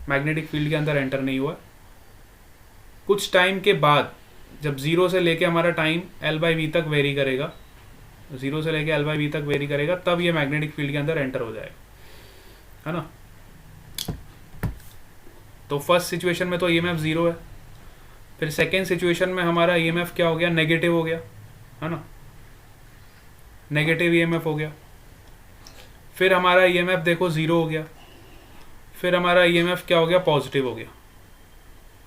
मैग्नेटिक फील्ड के अंदर एंटर नहीं हुआ है। कुछ टाइम के बाद जब 0 से लेके हमारा टाइम L/V तक वेरी करेगा, 0 से लेके L/V तक वेरी करेगा, तब ये मैग्नेटिक फील्ड के अंदर एंटर हो जाएगा, है ना। तो फर्स्ट सिचुएशन में तो ईएमएफ 0 है। फिर सेकेंड सिचुएशन में हमारा ईएमएफ क्या हो गया, नेगेटिव हो गया, है ना, नेगेटिव ईएमएफ हो गया। फिर हमारा ईएमएफ देखो 0 हो गया। फिर हमारा ईएमएफ क्या हो गया, पॉजिटिव हो गया,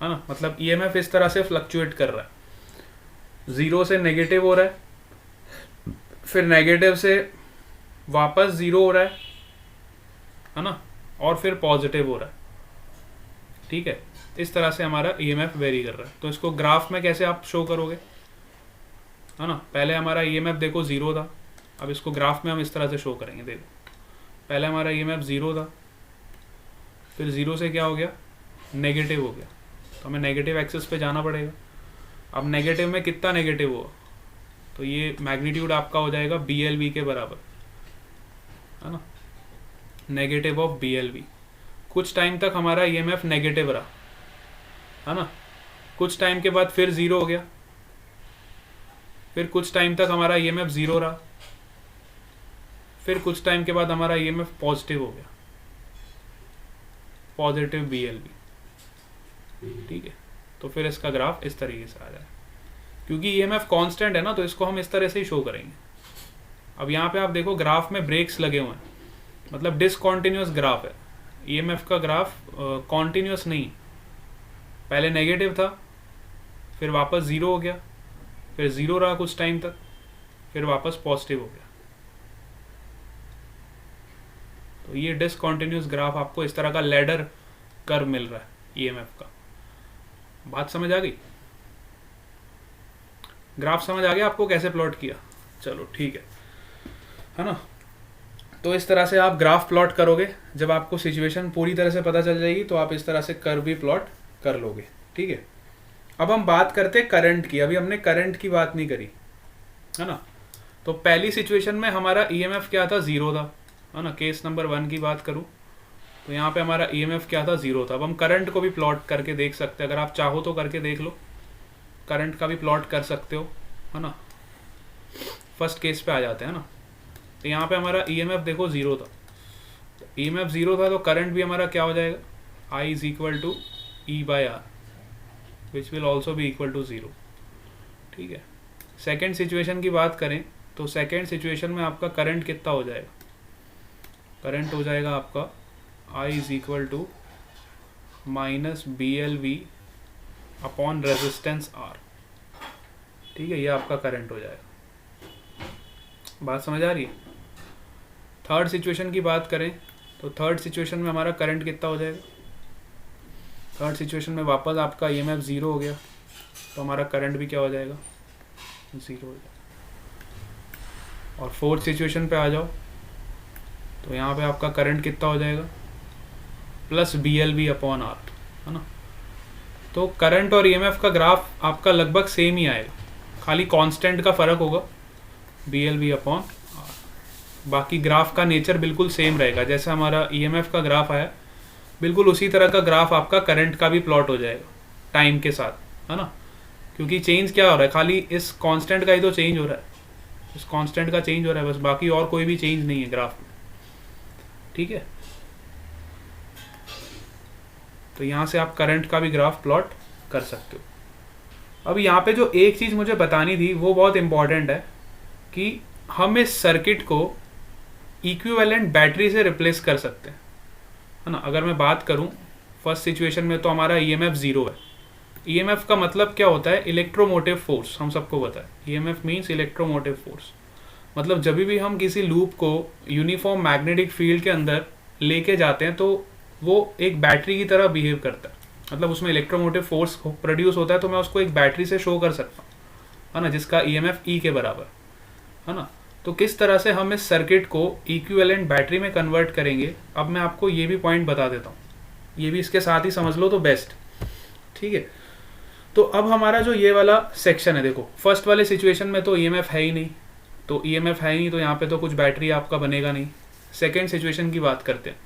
है ना। मतलब ईएमएफ इस तरह से फ्लक्चुएट कर रहा है, 0 से नेगेटिव हो रहा है, फिर नेगेटिव से वापस 0 हो रहा है ना, और फिर पॉजिटिव हो रहा है, ठीक है। इस तरह से हमारा ईएमएफ वेरी कर रहा है। तो इसको ग्राफ में कैसे आप शो करोगे, है ना। पहले हमारा ईएमएफ देखो 0 था, अब इसको ग्राफ में हम इस तरह से शो करेंगे। देखो पहले हमारा ईएमएफ 0 था, फिर 0 से क्या हो गया, नेगेटिव हो गया, तो हमें नेगेटिव एक्सिस पे जाना पड़ेगा। अब नेगेटिव में कितना नेगेटिव हुआ, तो ये मैग्नीट्यूड आपका हो जाएगा BLV के बराबर, है ना, नेगेटिव ऑफ BLV। कुछ टाइम तक हमारा ईएमएफ नेगेटिव रहा, है ना। कुछ टाइम के बाद फिर 0 हो गया, फिर कुछ टाइम तक हमारा ईएमएफ 0 रहा, फिर कुछ टाइम के बाद हमारा ईएमएफ पॉजिटिव हो गया, पॉजिटिव BLV, ठीक है। तो फिर इसका ग्राफ इस तरीके से आ जाए। क्योंकि ईएमएफ कांस्टेंट है ना, तो इसको हम इस तरह से ही शो करेंगे। अब यहाँ पे आप देखो ग्राफ में ब्रेक्स लगे हुए हैं, मतलब डिसकॉन्टिन्यूअस ग्राफ है। ईएमएफ का ग्राफ कॉन्टिन्यूअस नहीं, पहले नेगेटिव था, फिर वापस 0 हो गया, फिर 0 रहा कुछ टाइम तक, फिर वापस पॉजिटिव हो गया। तो ये डिसकॉन्टिन्यूअस ग्राफ आपको इस तरह का लैडर कर्व मिल रहा है ईएमएफ का। बात समझ आ गई, ग्राफ समझ आ गया आपको कैसे प्लॉट किया। चलो ठीक है ना। तो इस तरह से आप ग्राफ प्लॉट करोगे, जब आपको सिचुएशन पूरी तरह से पता चल जाएगी तो आप इस तरह से कर्व भी प्लॉट कर लोगे, ठीक है। अब हम बात करते हैं करंट की। अभी हमने करंट की बात नहीं करी, है ना। तो पहली सिचुएशन में हमारा ईएमएफ क्या था, 0 था, है ना। केस नंबर 1 की बात करूँ तो यहाँ पे हमारा ईएमएफ क्या था, 0 था। अब हम करंट को भी प्लॉट करके देख सकते हैं, अगर आप चाहो तो करके देख लो, करंट का भी प्लॉट कर सकते हो, है ना। फर्स्ट केस पे आ जाते हैं ना। तो यहाँ पे हमारा ईएमएफ देखो 0 था, ईएमएफ 0 था, तो करंट भी हमारा क्या हो जाएगा, I is equal to E/R which will also भी इक्वल टू 0, ठीक है। सेकेंड सिचुएशन की बात करें तो सेकेंड सिचुएशन में आपका करंट कितना हो जाएगा, करंट हो जाएगा आपका I is equal to -BLV upon resistance R, ठीक है। ये आपका करंट हो जाएगा। बात समझ आ रही है। थर्ड सिचुएशन की बात करें तो थर्ड सिचुएशन में हमारा करंट कितना हो जाएगा, थर्ड सिचुएशन में वापस आपका ईएमएफ 0 हो गया, तो हमारा करंट भी क्या हो जाएगा, 0 हो जाएगा। और फोर्थ सिचुएशन पे आ जाओ तो यहाँ पे आपका करंट कितना हो जाएगा, प्लस BLV अपॉन आर, है ना। तो करंट और EMF का ग्राफ आपका लगभग सेम ही आएगा, खाली कांस्टेंट का फ़र्क होगा, BLV अपॉन आर। बाकी ग्राफ का नेचर बिल्कुल सेम रहेगा, जैसे हमारा EMF का ग्राफ आया बिल्कुल उसी तरह का ग्राफ आपका करंट का भी प्लॉट हो जाएगा टाइम के साथ, है ना। क्योंकि चेंज क्या हो रहा है, खाली इस कांस्टेंट का ही तो चेंज हो रहा है, इस कांस्टेंट का चेंज हो रहा है बस, बाकी और कोई भी चेंज नहीं है ग्राफ में, ठीक है। तो यहाँ से आप करंट का भी ग्राफ प्लॉट कर सकते हो। अब यहाँ पे जो एक चीज़ मुझे बतानी थी वो बहुत इंपॉर्टेंट है कि हम इस सर्किट को इक्विवेलेंट बैटरी से रिप्लेस कर सकते हैं, है ना। अगर मैं बात करूँ फर्स्ट सिचुएशन में तो हमारा EMF 0 है। EMF का मतलब क्या होता है, इलेक्ट्रोमोटिव फोर्स, हम सबको पता है। EMF मीन्स इलेक्ट्रोमोटिव फोर्स, मतलब जब भी हम किसी लूप को यूनिफॉर्म मैग्नेटिक फील्ड के अंदर लेके जाते हैं तो वो एक बैटरी की तरह बिहेव करता है, मतलब उसमें इलेक्ट्रोमोटिव फोर्स प्रोड्यूस होता है, तो मैं उसको एक बैटरी से शो कर सकता हूँ, है ना, जिसका EMF E के बराबर, है ना। तो किस तरह से हम इस सर्किट को इक्विवेलेंट बैटरी में कन्वर्ट करेंगे, अब मैं आपको ये भी पॉइंट बता देता हूँ, ये भी इसके साथ ही समझ लो तो बेस्ट, ठीक है। तो अब हमारा जो ये वाला सेक्शन है, देखो फर्स्ट वाले सिचुएशन में तो EMF है ही नहीं, तो EMF है ही नहीं तो यहाँ पे तो कुछ बैटरी आपका बनेगा नहीं। सेकेंड सिचुएशन की बात करते हैं,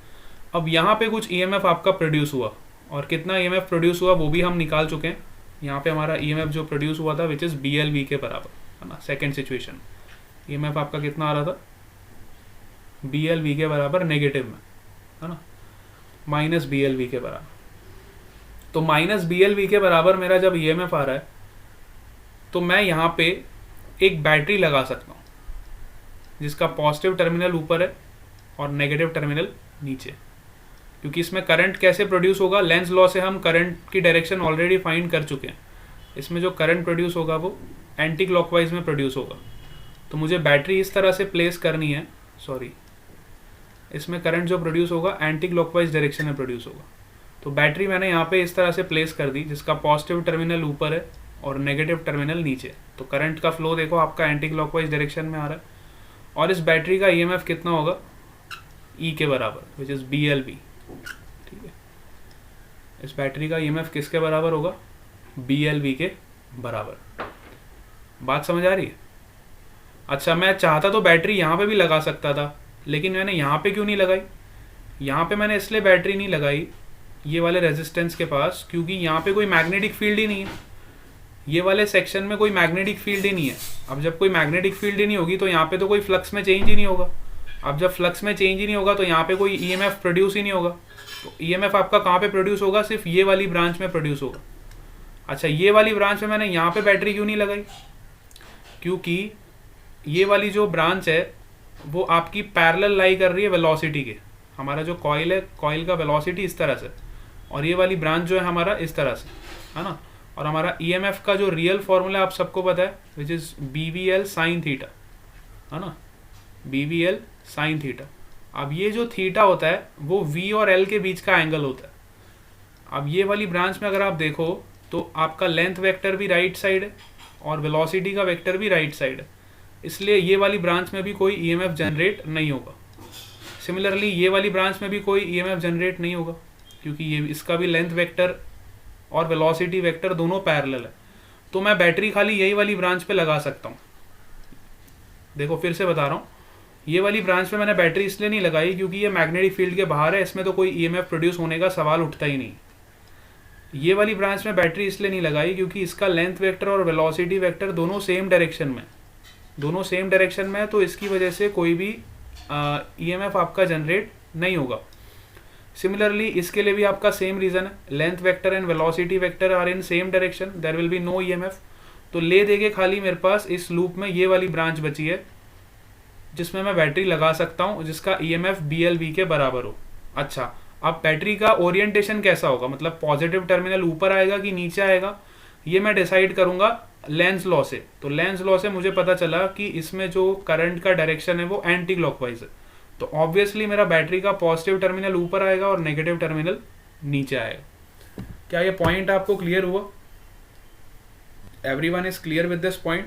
अब यहाँ पे कुछ EMF आपका प्रोड्यूस हुआ, और कितना EMF प्रोड्यूस हुआ वो भी हम निकाल चुके हैं। यहाँ पे हमारा EMF जो प्रोड्यूस हुआ था विच इज़ BLV के बराबर, है ना। सेकेंड सिचुएशन EMF आपका कितना आ रहा था, BLV के बराबर नेगेटिव में, है ना, माइनस BLV के बराबर। तो माइनस BLV के बराबर मेरा जब EMF आ रहा है तो मैं यहाँ पे एक बैटरी लगा सकता हूँ जिसका पॉजिटिव टर्मिनल ऊपर है और नेगेटिव टर्मिनल नीचे, क्योंकि इसमें करंट कैसे प्रोड्यूस होगा, लेंज लॉ से हम करंट की डायरेक्शन ऑलरेडी फाइंड कर चुके हैं। इसमें जो करंट प्रोड्यूस होगा वो एंटी क्लॉकवाइज में प्रोड्यूस होगा, तो मुझे बैटरी इस तरह से प्लेस करनी है, सॉरी, इसमें करंट जो प्रोड्यूस होगा एंटी क्लॉकवाइज डायरेक्शन में प्रोड्यूस होगा। तो बैटरी मैंने यहाँ पे इस तरह से प्लेस कर दी जिसका पॉजिटिव टर्मिनल ऊपर है और नेगेटिव टर्मिनल नीचे। तो करंट का फ्लो देखो आपका एंटी क्लॉकवाइज डायरेक्शन में आ रहा है, और इस बैटरी का EMF कितना होगा, E के बराबर विच इज़ BLV, ठीक है। इस बैटरी का EMF किसके बराबर होगा, BLV के बराबर। बात समझ आ रही है। अच्छा, मैं चाहता तो बैटरी यहाँ पे भी लगा सकता था, लेकिन मैंने यहाँ पे क्यों नहीं लगाई, यहाँ पे मैंने इसलिए बैटरी नहीं लगाई ये वाले रेजिस्टेंस के पास, क्योंकि यहाँ पे कोई मैग्नेटिक फील्ड ही नहीं है, ये वाले सेक्शन में कोई मैग्नेटिक फील्ड ही नहीं है। अब जब कोई मैग्नेटिक फील्ड ही नहीं होगी तो यहाँ पे तो कोई फ्लक्स में चेंज ही नहीं होगा। अब जब फ्लक्स में चेंज ही नहीं होगा तो यहाँ पे कोई EMF प्रोड्यूस ही नहीं होगा। तो EMF आपका कहाँ पे प्रोड्यूस होगा, सिर्फ ये वाली ब्रांच में प्रोड्यूस होगा। अच्छा, ये वाली ब्रांच में मैंने यहाँ पे बैटरी क्यों नहीं लगाई, क्योंकि ये वाली जो ब्रांच है वो आपकी पैरेलल लाई कर रही है वेलोसिटी के। हमारा जो कॉइल है, कॉइल का वेलोसिटी इस तरह से, और ये वाली ब्रांच जो है हमारा इस तरह से, है ना। और हमारा EMF का जो रियल फॉर्मूला आप सबको पता है which is BVL sine theta, है ना, BVL साइन थीटा। अब ये जो थीटा होता है वो V और L के बीच का एंगल होता है। अब ये वाली ब्रांच में अगर आप देखो तो आपका लेंथ वेक्टर भी राइट साइड है और वेलोसिटी का वेक्टर भी राइट साइड है, इसलिए ये वाली ब्रांच में भी कोई EMF जनरेट नहीं होगा। सिमिलरली ये वाली ब्रांच में भी कोई EMF जनरेट नहीं होगा, क्योंकि ये इसका भी लेंथ वेक्टर और वेलोसिटी वेक्टर दोनों पैरेलल है। तो मैं बैटरी खाली यही वाली ब्रांच पे लगा सकता हूँ। देखो फिर से बता रहा हूँ, ये वाली ब्रांच पे मैंने बैटरी इसलिए नहीं लगाई क्योंकि ये मैग्नेटिक फील्ड के बाहर है, इसमें तो कोई EMF प्रोड्यूस होने का सवाल उठता ही नहीं। ये वाली ब्रांच में बैटरी इसलिए नहीं लगाई क्योंकि इसका लेंथ वेक्टर और वेलोसिटी वेक्टर दोनों सेम डायरेक्शन में, दोनों सेम डायरेक्शन में है, तो इसकी वजह से कोई भी EMF आपका जनरेट नहीं होगा। सिमिलरली इसके लिए भी आपका सेम रीज़न है, length vector and velocity vector are in same direction, there will be no EMF। तो ले देके खाली मेरे पास इस लूप में ये वाली ब्रांच बची है जिसमें मैं बैटरी लगा सकता हूँ जिसका EMF BLV के बराबर हो। अच्छा, अब बैटरी का ओरिएंटेशन कैसा होगा, मतलब पॉजिटिव टर्मिनल ऊपर आएगा कि नीचे आएगा, ये मैं डिसाइड करूँगा लेंज लॉ से। तो लेंज लॉ से मुझे पता चला कि इसमें जो करंट का डायरेक्शन है वो एंटी क्लॉकवाइज है, तो ऑब्वियसली मेरा बैटरी का पॉजिटिव टर्मिनल ऊपर आएगा और नेगेटिव टर्मिनल नीचे आएगा। क्या ये पॉइंट आपको क्लियर हुआ? Everyone is clear with this point?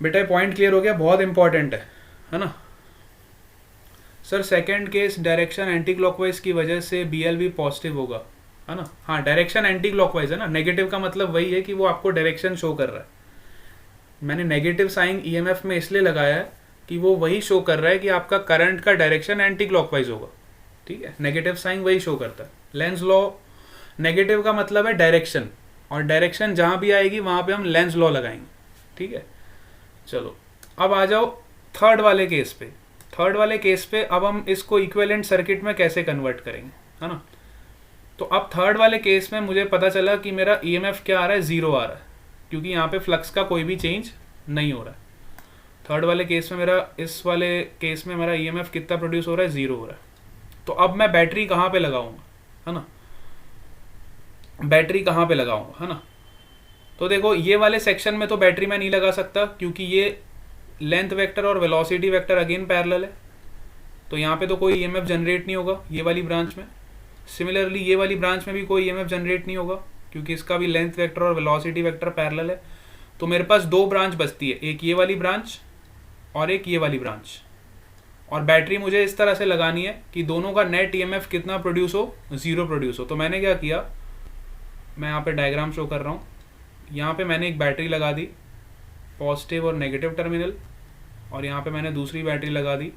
बेटा पॉइंट क्लियर हो गया, बहुत इंपॉर्टेंट है ना। Sir second case direction anti clockwise की वजह से BLV पॉजिटिव होगा, है ना। हाँ डायरेक्शन एंटी क्लॉकवाइज है ना, नेगेटिव का मतलब वही है कि वो आपको डायरेक्शन शो कर रहा है। मैंने नेगेटिव साइन EMF में इसलिए लगाया है कि वो वही शो कर रहा है कि आपका करंट का डायरेक्शन एंटी क्लॉकवाइज होगा, ठीक है। नेगेटिव साइन वही शो करता है। लेंस लॉ, नेगेटिव का मतलब है डायरेक्शन, और डायरेक्शन जहाँ भी आएगी वहाँ पे हम लेंस लॉ लगाएंगे, ठीक है। चलो अब आ जाओ थर्ड वाले केस पे। थर्ड वाले केस पे अब हम इसको इक्विवेलेंट सर्किट में कैसे कन्वर्ट करेंगे, है ना। तो अब थर्ड वाले केस में मुझे पता चला कि मेरा EMF क्या आ रहा है, 0 आ रहा है, क्योंकि यहाँ पे फ्लक्स का कोई भी चेंज नहीं हो रहा है। थर्ड वाले केस में मेरा, इस वाले केस में मेरा EMF कितना प्रोड्यूस हो रहा है, 0 हो रहा है। तो अब मैं बैटरी कहाँ पे लगाऊंगा, है ना, बैटरी कहाँ पे लगाऊंगा, है ना। तो देखो ये वाले सेक्शन में तो बैटरी मैं नहीं लगा सकता, क्योंकि ये लेंथ वेक्टर और वेलोसिटी वेक्टर अगेन पैरेलल है, तो यहाँ पे तो कोई EMF जनरेट नहीं होगा ये वाली ब्रांच में। सिमिलरली ये वाली ब्रांच में भी कोई EMF जनरेट नहीं होगा, क्योंकि इसका भी लेंथ वेक्टर और वेलोसिटी वेक्टर पैरेलल है। तो मेरे पास दो ब्रांच बचती है, एक ये वाली ब्रांच और एक ये वाली ब्रांच। और बैटरी मुझे इस तरह से लगानी है कि दोनों का नेट EMF कितना प्रोड्यूस हो, 0 प्रोड्यूस हो। तो मैंने क्या किया, मैं यहाँ पे डायग्राम शो कर रहा हूँ। यहाँ पे मैंने एक बैटरी लगा दी पॉजिटिव और नेगेटिव टर्मिनल, और यहाँ पे मैंने दूसरी बैटरी लगा दी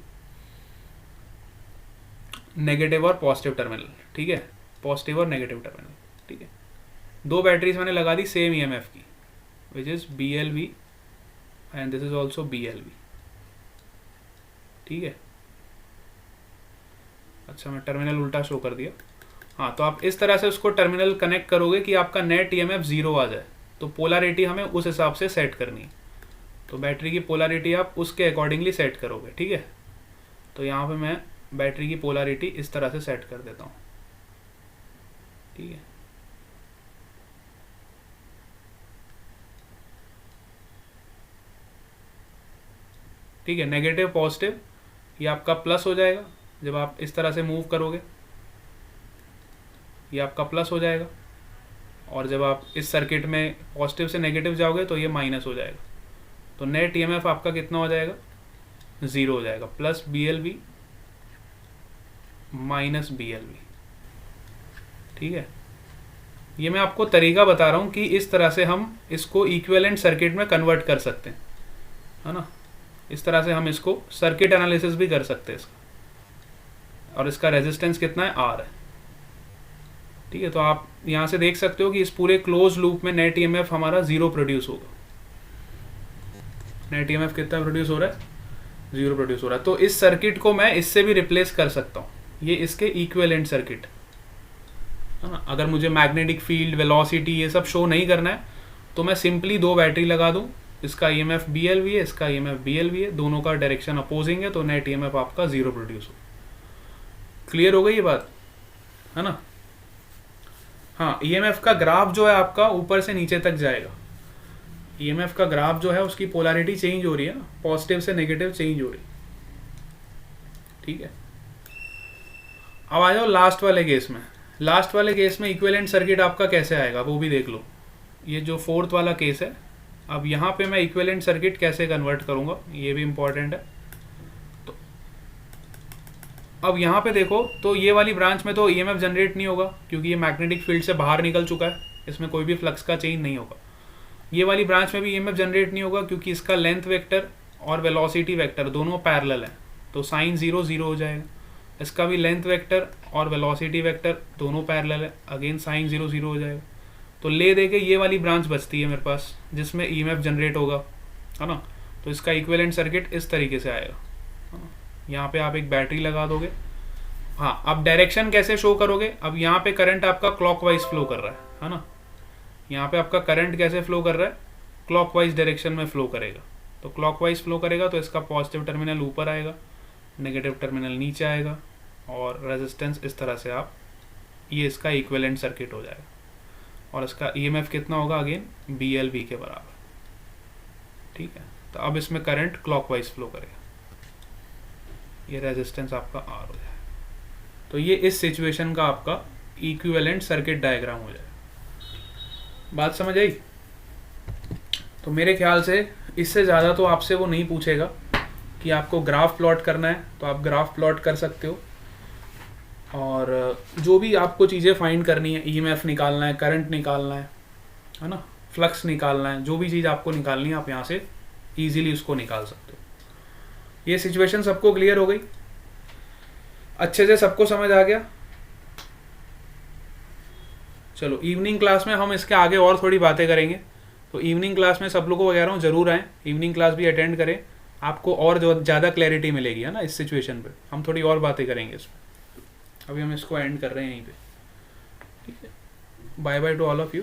नेगेटिव और पॉजिटिव टर्मिनल, ठीक है, पॉजिटिव और नेगेटिव टर्मिनल, ठीक है। दो बैटरीज मैंने लगा दी सेम EMF की, which is BLV and this is also BLV, ठीक है। अच्छा मैं टर्मिनल उल्टा शो कर दिया। हाँ, तो आप इस तरह से उसको टर्मिनल कनेक्ट करोगे कि आपका नेट EMF 0 आ जाए। तो पोलैरिटी हमें उस हिसाब से सेट करनी है, तो बैटरी की पोलैरिटी आप उसके अकॉर्डिंगली सेट करोगे, ठीक है। तो यहाँ पे मैं बैटरी की पोलैरिटी इस तरह से सेट कर देता हूँ, ठीक है। ठीक है, नेगेटिव पॉजिटिव ये आपका प्लस हो जाएगा जब आप इस तरह से मूव करोगे, ये आपका प्लस हो जाएगा। और जब आप इस सर्किट में पॉजिटिव से नेगेटिव जाओगे तो ये माइनस हो जाएगा। तो नेट EMF आपका कितना हो जाएगा, 0 हो जाएगा, प्लस BLV माइनस BLV, ठीक है। ये मैं आपको तरीका बता रहा हूँ कि इस तरह से हम इसको इक्विवेलेंट सर्किट में कन्वर्ट कर सकते हैं, है ना। इस तरह से हम इसको सर्किट एनालिसिस भी कर सकते हैं इसका। और इसका रेजिस्टेंस कितना है, R है, ठीक है। तो आप यहाँ से देख सकते हो कि इस पूरे क्लोज लूप में नेट EMF हमारा 0 प्रोड्यूस होगा। नेट EMF कितना प्रोड्यूस हो रहा है, 0 प्रोड्यूस हो रहा है। तो इस सर्किट को मैं इससे भी रिप्लेस कर सकता हूँ, ये इसके इक्विवेलेंट सर्किट, है ना। अगर मुझे मैग्नेटिक फील्ड, वेलोसिटी ये सब शो नहीं करना है तो मैं सिंपली दो बैटरी लगा दूँ, इसका EMF BLV है, इसका EMF BLV है, दोनों का डायरेक्शन अपोजिंग है, तो नेट EMF आपका 0 प्रोड्यूस हो। क्लियर हो गई ये बात, है ना। हाँ, EMF का ग्राफ जो है आपका ऊपर से नीचे तक जाएगा। EMF का ग्राफ जो है उसकी पोलैरिटी चेंज हो रही है ना, पॉजिटिव से नेगेटिव चेंज हो रही है, ठीक है। अब आ जाओ लास्ट वाले केस में। लास्ट वाले केस में इक्विवेलेंट सर्किट आपका कैसे आएगा वो भी देख लो। ये जो फोर्थ वाला केस है, अब यहाँ पे मैं इक्विवेलेंट सर्किट कैसे कन्वर्ट करूँगा ये भी इम्पोर्टेंट है। तो अब यहाँ पे देखो, तो ये वाली ब्रांच में तो EMF जनरेट नहीं होगा क्योंकि ये मैग्नेटिक फील्ड से बाहर निकल चुका है, इसमें कोई भी फ्लक्स का चेंज नहीं होगा। ये वाली ब्रांच में भी EMF जनरेट नहीं होगा क्योंकि इसका लेंथ वेक्टर और वेलोसिटी वेक्टर दोनों पैरेलल हैं, तो साइन 0 0 हो जाएगा। इसका भी लेंथ वेक्टर और वेलोसिटी वेक्टर दोनों पैरेलल है, अगेन साइन 0 0 हो जाएगा। तो ले दे के ये वाली ब्रांच बचती है मेरे पास जिसमें EMF जनरेट होगा, है ना। तो इसका इक्विवेलेंट सर्किट इस तरीके से आएगा, है ना। यहाँ पे आप एक बैटरी लगा दोगे। हाँ, अब डायरेक्शन कैसे शो करोगे, अब यहाँ पे करंट आपका क्लॉकवाइज फ्लो कर रहा है ना। यहाँ पे आपका करंट कैसे फ्लो कर रहा है, क्लॉकवाइज डायरेक्शन में फ्लो करेगा। तो क्लॉकवाइज फ्लो करेगा तो इसका पॉजिटिव टर्मिनल ऊपर आएगा, नेगेटिव टर्मिनल नीचे आएगा, और रेजिस्टेंस इस तरह से आप, ये इसका इक्विवेलेंट सर्किट हो जाएगा। और इसका EMF कितना होगा, अगेन BLV के बराबर, ठीक है। तो अब इसमें करंट क्लॉकवाइज फ्लो करेगा, ये रेजिस्टेंस आपका R हो जाएगा। तो ये इस सिचुएशन का आपका इक्विवेलेंट सर्किट डायग्राम हो जाएगा। बात समझ आई। तो मेरे ख्याल से इससे ज़्यादा तो आपसे वो नहीं पूछेगा कि आपको ग्राफ प्लॉट करना है तो आप ग्राफ प्लॉट कर सकते हो, और जो भी आपको चीज़ें फाइंड करनी है, ईएमएफ निकालना है, करंट निकालना है ना, फ्लक्स निकालना है, जो भी चीज़ आपको निकालनी है आप यहाँ से ईजिली उसको निकाल सकते हो। ये सिचुएशन सबको क्लियर हो गई, अच्छे से सबको समझ आ गया। चलो इवनिंग क्लास में हम इसके आगे और थोड़ी बातें करेंगे, तो इवनिंग क्लास में सब लोगों को कह रहा हूँ ज़रूर आएँ, इवनिंग क्लास भी अटेंड करें, आपको और जो ज़्यादा क्लैरिटी मिलेगी है ना इस सिचुएशन पे, हम थोड़ी और बातें करेंगे इसमें। अभी हम इसको एंड कर रहे हैं यहीं पे, ठीक है। Bye bye to all of you.